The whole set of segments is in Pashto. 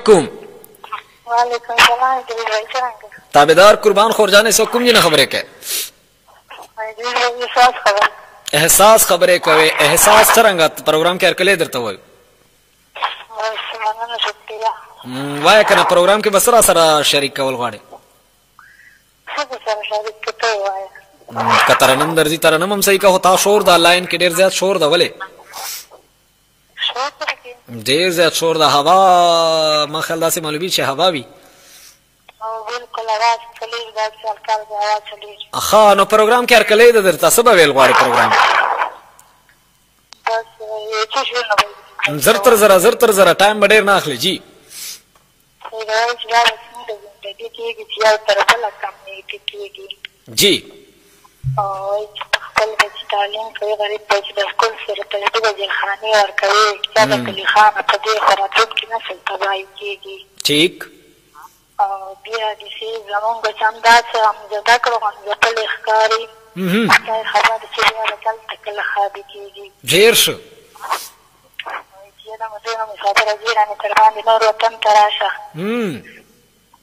علیکم. وعلیکم السلام. تابعدار قربان خورجانے سے کوم جنه خبره کوي؟ احساس خبره کوي. احساس څنګه پروګرام کې هرکله درته وایو؟ وای کنه پروګرام کې بسرا سره شریک کول غواړي. کترنم درځي ترنم هم صحیح کا ہوتا شور دا لاین کې ډیر زیات شور دا ولې؟ ډیر زیات شور دا هوا ما خیال داسې معلومي چې هوا وي. اخا نو پروګرام کې هرکله درته څه به ویل غواړي پروګرام؟ زر تر زره ټایم به ډیر نه اخلي. جی جی خپل بچی تعلیم کوي غریب بچی د سکول سره تجربه د جلخانې ورکوي یا د کلیخانه په دې خراتوب کې نسل تباهي کېږي. ټیک. بیا د سي زمونږ بچیان داسې همزده کړو همزه پلې ښکاري دا یې خبره چې بیا دلته کله خابي کېږي. ډېر ښه. چې دا مزونه مسافره ځي رانې تر باندې نور وطن ته راشه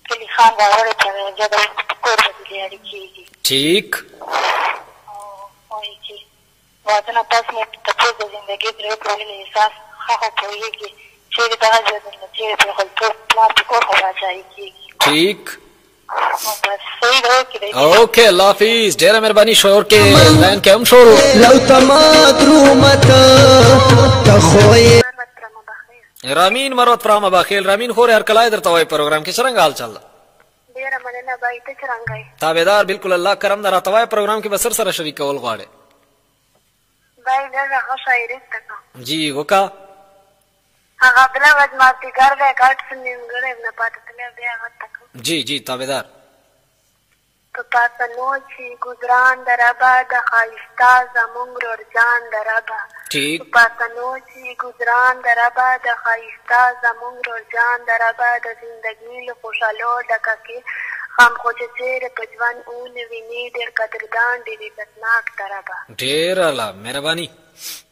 کلیخان راوړې ته زه د کور به لیارې کېږي. ټیک. وایي چې وادونه تاسو مې تپوس د زندګۍ ترې وکړلې احساس ښه خو پوهېږي چېرې دغه ژوندونه چېرې پرېښودتوب پلار د کور خو باچاهي کېږي. ٹھیک. بس صحیح ده اوکے اللہ حافظ. ډېره مهرباني شعور کې لاین کې هم شعور لو تمات رومت تخوي رامین مروت فرامه باخیل. رامین خور هر کله درته وای پروګرام کې څنګه حال چل؟ ډېره مننه بای ته څرنګه یې؟ تابعدار بالکل الله کرم نه راته وای پروګرام کې بسر سره شریک کول غواړي. بای دغه ښه شاعري زده کړه. جی وکا هغه بله ورځ مازدیګر دی ګډ څه نیمګړی نه پاتې تللی بیا هغه ته کوم. جی جی تابعدار. په پاتنو چې ګزران د ربه د ښایسته زمونږ رورجان د ربه. ٹھیک. په پاتنو چې ګزران د ربه د ښایسته زمونږ رورجان د ربه د زندګي له خوشحالو ډکه کې خام خو چې چېرې په ژوند ونوینې ډېر قدردان ډېر عزتناک د ربه. ډېر الله مهرباني.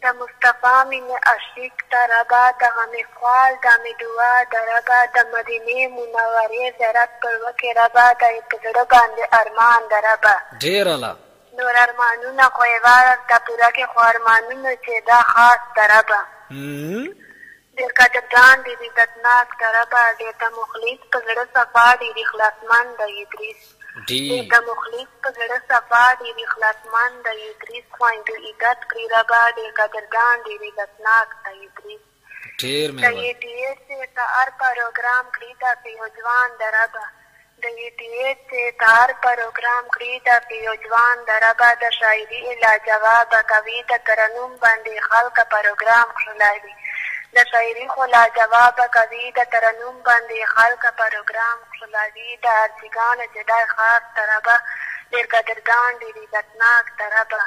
د مصطفی مینه عشق د ربه د غمې خوال د مې دعا د ربه د مدینې منورې زیارت پر وکې ربه د په زړه باندې ارمان د ربه. ډېر الله. نور ارمانونه خو یې واره د پوره کې خو ارمانونه چې دا خاص د ربه. ډېر قدردان ډېر عزتناک د ربه ډېر د مخلص په زړه صفا ډېر اخلاصمند د ادریس. ډېر د مخلص په زړه صفا ډېر اخلاصمند د ادریس خویندو عزت کړي ربه ډېر قدردان ډېر عزتناک د ادریس. ډېر د ایټیټ چې ته هر پروګرام کړي د پیوجوان د ربه د ایټیټ چې ته هر پروګرام کړي د پیوجوان د ربه د شاعري لاجوابه کوي د ترنم باندې خلکه پروګرام ښکلوي د شاعري خو لاجوابه کوي د ترنم باندې خلکه پروګرام ښکلوي د ارزګانو چې دی خاص د ربه ډېر قدردان ډېر عزتناک د ربه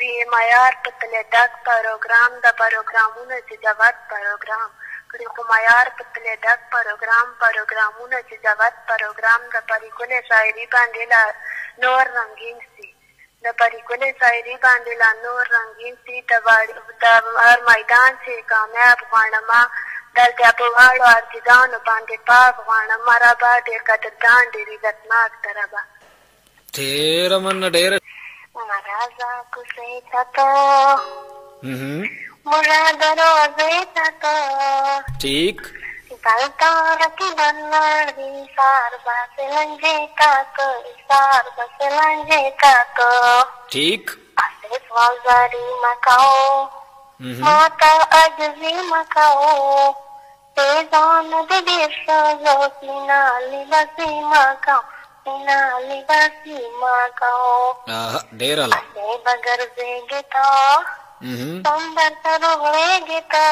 وي معیار په تلې ډک پروګرام د پروګرامونو چې جوت پروګرام کړي خو معیار په تلې ډک پروګرامونه چې جوت پروګرام د پریګلې شاعري باندې لا نور رنګین سي د پریګلې شاعري باندې لا نور رنګین سي د هر میدان چې کامیاب غواړمه دلته په واړو ارزګانو باندې پاک غواړمه ربه ډېر قدردان ډېر عزتناک د ربه. ډېره مننه. ډېره راځه کوڅې ته ته مراد دروازې ته ته. ٹھیک. دلته رکې بنړ دي سار باسې لنجې ته ته سار باسې لنجې ته ته. ٹھیک. اسې سوالزاري مه کوو ما ته عجزي مه کوو ځان دې ډېر ښه زوس مینه لباسي مه کوو مینه لباسي مه کوو. ډېر الله. اسې به ګرځېږي ته سمبر ته روغړېږي ته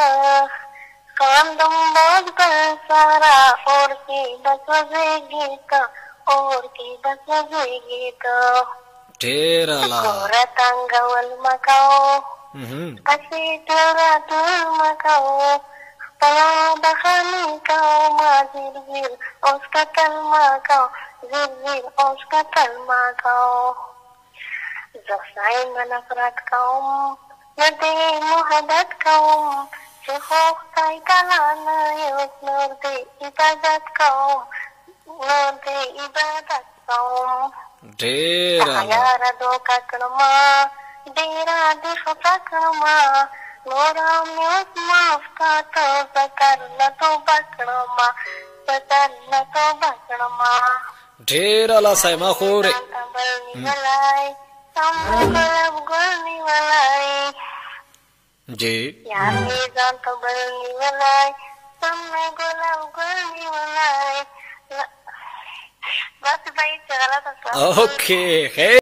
خاندم باز بل سارا اور کې بس وځېږي ته اور کې بس وځېږي ته. ډېر الله. کوره تنګول مه کوو اسې ټوله ټول مه کوو خپله بخښنې کوو ما ځیر ځیر اوس کتل مه کوو ځیر ځیر اوس کتل مه کوو. زه ستا یم نفرت کوم نه دې محبت کوم چې خو خدای تعالی نه یو نور دې عبادت کوم نور دې عبادت کوم ډېر یاره دوکه کړما ډېره دې خفه کړما نوره مې اوس معاف کا توبه کرله توبه کړما بدله توبه کړما ډېر الله سایما خورې بل نیولی سم ګلاب ګل نیولی جی یار مې ځان ته بل نیولی سم ګلاب ګل نیولی بس بھائی چغلط اوکے خیر